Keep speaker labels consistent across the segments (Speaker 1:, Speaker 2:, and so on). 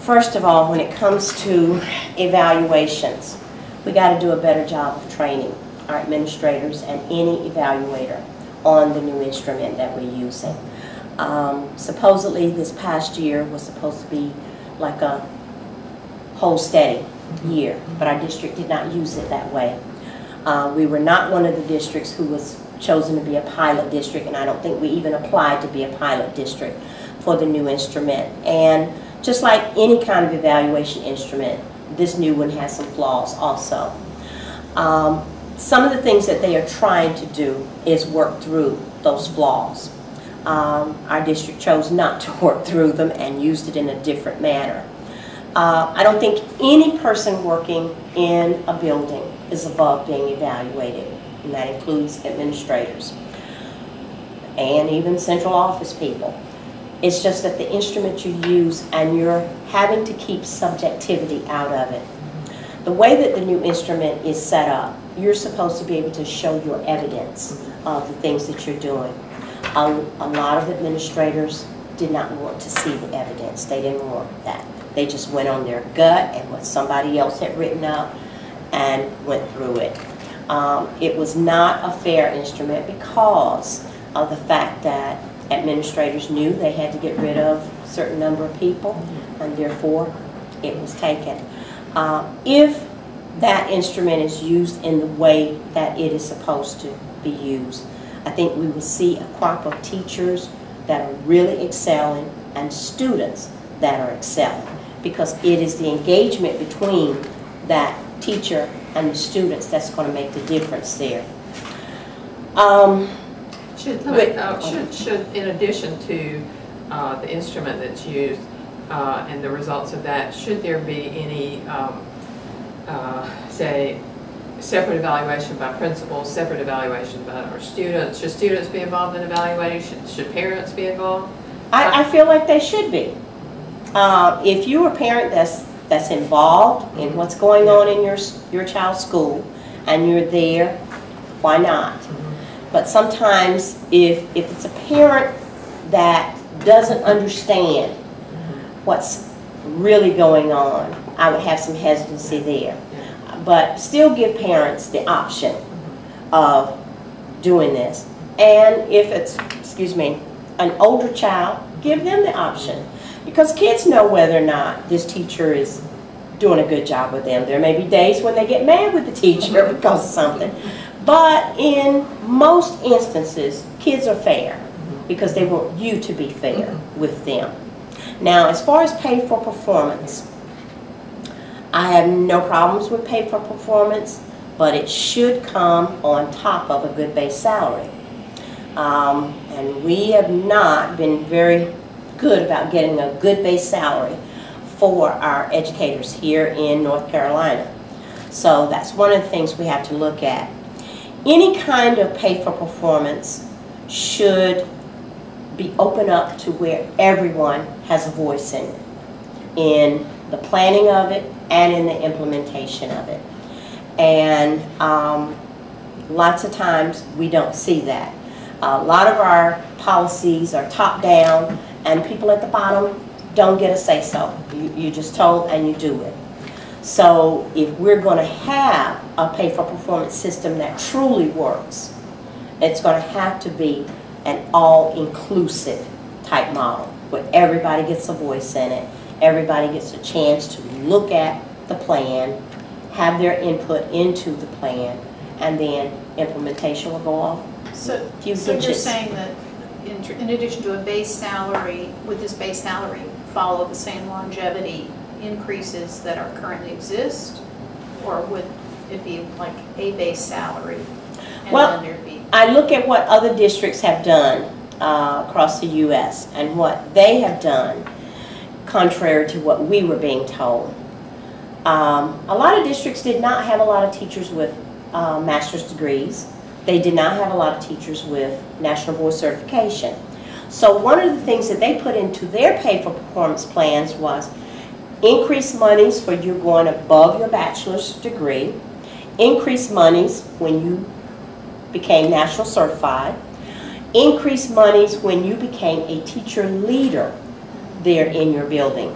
Speaker 1: First of all, when it comes to evaluations, we got to do a better job of training our administrators and any evaluator on the new instrument that we're using. Supposedly this past year was supposed to be like a whole steady year, but our district did not use it that way. We were not one of the districts who was chosen to be a pilot district, and I don't think we even applied to be a pilot district for the new instrument. And just like any kind of evaluation instrument, this new one has some flaws also. Some of the things that they are trying to do is work through those flaws. Our district chose not to work through them and used it in a different manner. I don't think any person working in a building is above being evaluated, and that includes administrators and even central office people. It's just that the instrument you use, and you're having to keep subjectivity out of it. The way that the new instrument is set up, you're supposed to be able to show your evidence of the things that you're doing. A lot of administrators did not want to see the evidence. They didn't want that. They just went on their gut and what somebody else had written up and went through it. It was not a fair instrument because of the fact that administrators knew they had to get rid of a certain number of people, and therefore it was taken. If that instrument is used in the way that it is supposed to be used, I think we will see a crop of teachers that are really excelling and students that are excelling, because it is the engagement between that teacher and the students that's going to make the difference there.
Speaker 2: Should in addition to the instrument that's used and the results of that, should there be any, say, separate evaluation by principals, separate evaluation by our students? Should students be involved in evaluation? Should parents be involved?
Speaker 1: I feel like they should be. If you're a parent that's involved in what's going on in your child's school and you're there, why not? But sometimes if it's a parent that doesn't understand what's really going on, I would have some hesitancy there. But still give parents the option of doing this. And if it's, excuse me, an older child, give them the option. Because kids know whether or not this teacher is doing a good job with them. There may be days when they get mad with the teacher because of something. But in most instances, kids are fair because they want you to be fair with them. Now, as far as pay for performance, I have no problems with pay for performance, but it should come on top of a good base salary. And we have not been very good about getting a good base salary for our educators here in North Carolina. So that's one of the things we have to look at. Any kind of pay for performance should be open up to where everyone has a voice in it, in the planning of it and in the implementation of it. And lots of times we don't see that. A lot of our policies are top down and people at the bottom don't get a say-so. You're just told and you do it. So if we're going to have a pay-for-performance system that truly works, it's going to have to be an all-inclusive type model where everybody gets a voice in it, everybody gets a chance to look at the plan, have their input into the plan, and then implementation will go off.
Speaker 3: So you're saying that in addition to a base salary, would this base salary follow the same longevity increases that are currently exist, or would it be like a base salary? And
Speaker 1: well,
Speaker 3: then there'd be
Speaker 1: I look at what other districts have done across the U.S. and what they have done contrary to what we were being told. A lot of districts did not have a lot of teachers with master's degrees. They did not have a lot of teachers with National Board certification. So one of the things that they put into their pay for performance plans was increase monies for you going above your bachelor's degree, increase monies when you became national certified, increase monies when you became a teacher leader there in your building.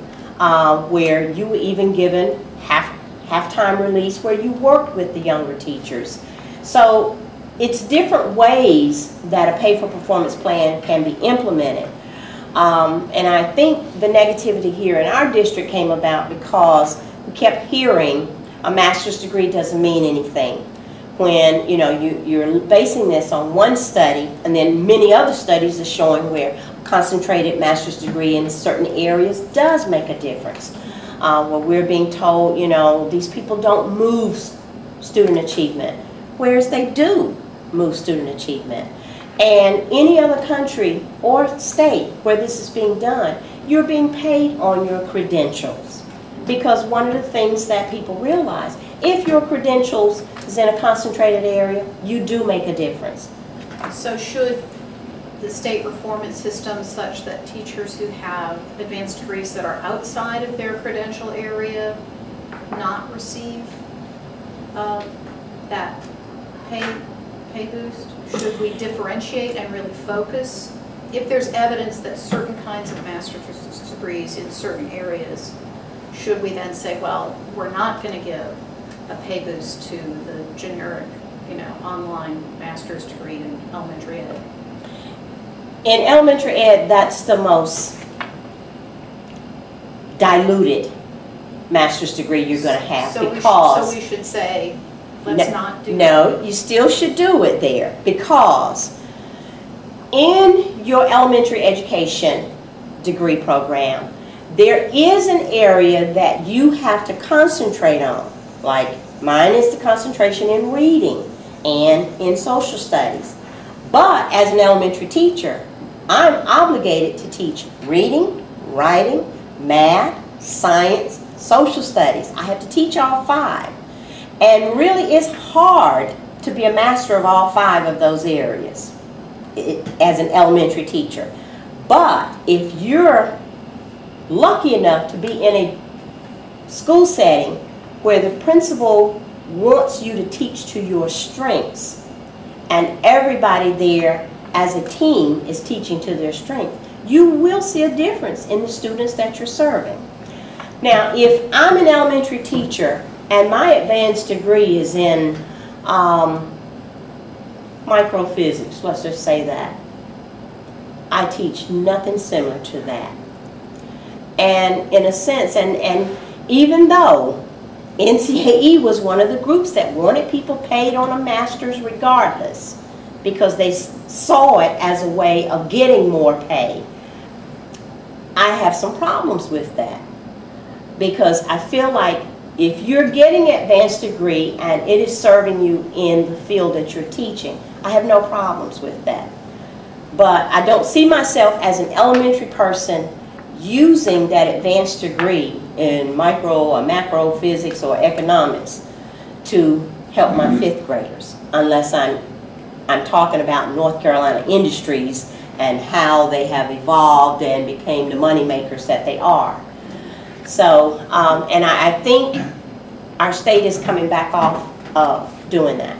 Speaker 1: where you were even given half-time release where you worked with the younger teachers. So it's different ways that a pay-for-performance plan can be implemented. And I think the negativity here in our district came about because we kept hearing a master's degree doesn't mean anything. When you're basing this on one study, and then many other studies are showing where a concentrated master's degree in certain areas does make a difference. Where we're being told, these people don't move student achievement, whereas they do move student achievement. And any other country or state where this is being done, you're being paid on your credentials. Because one of the things that people realize, if your credentials is in a concentrated area, you do make a difference.
Speaker 3: So should the state reform its system such that teachers who have advanced degrees that are outside of their credential area not receive that pay boost? Should we differentiate and really focus? If there's evidence that certain kinds of master's degrees in certain areas, should we then say, well, we're not going to give a pay boost to the generic, online master's degree in elementary ed?
Speaker 1: In elementary ed, that's the most diluted master's degree you're going to have,
Speaker 3: so we should say, let's not do that.
Speaker 1: No, you still should do it there, because in your elementary education degree program, there is an area that you have to concentrate on. Like mine is the concentration in reading and in social studies. But as an elementary teacher, I'm obligated to teach reading, writing, math, science, social studies. I have to teach all 5. And really it's hard to be a master of all 5 of those areas as an elementary teacher. But if you're lucky enough to be in a school setting where the principal wants you to teach to your strengths, and everybody there as a team is teaching to their strength, you will see a difference in the students that you're serving. Now, if I'm an elementary teacher and my advanced degree is in microphysics, let's just say that, I teach nothing similar to that. And in a sense, and even though NCAE was one of the groups that wanted people paid on a master's regardless, because they saw it as a way of getting more pay, I have some problems with that. Because I feel like if you're getting an advanced degree and it is serving you in the field that you're teaching, I have no problems with that. But I don't see myself as an elementary person using that advanced degree in micro or macro physics or economics to help my 5th graders, unless I'm talking about North Carolina industries and how they have evolved and became the money makers that they are. So, and I think our state is coming back off of doing that.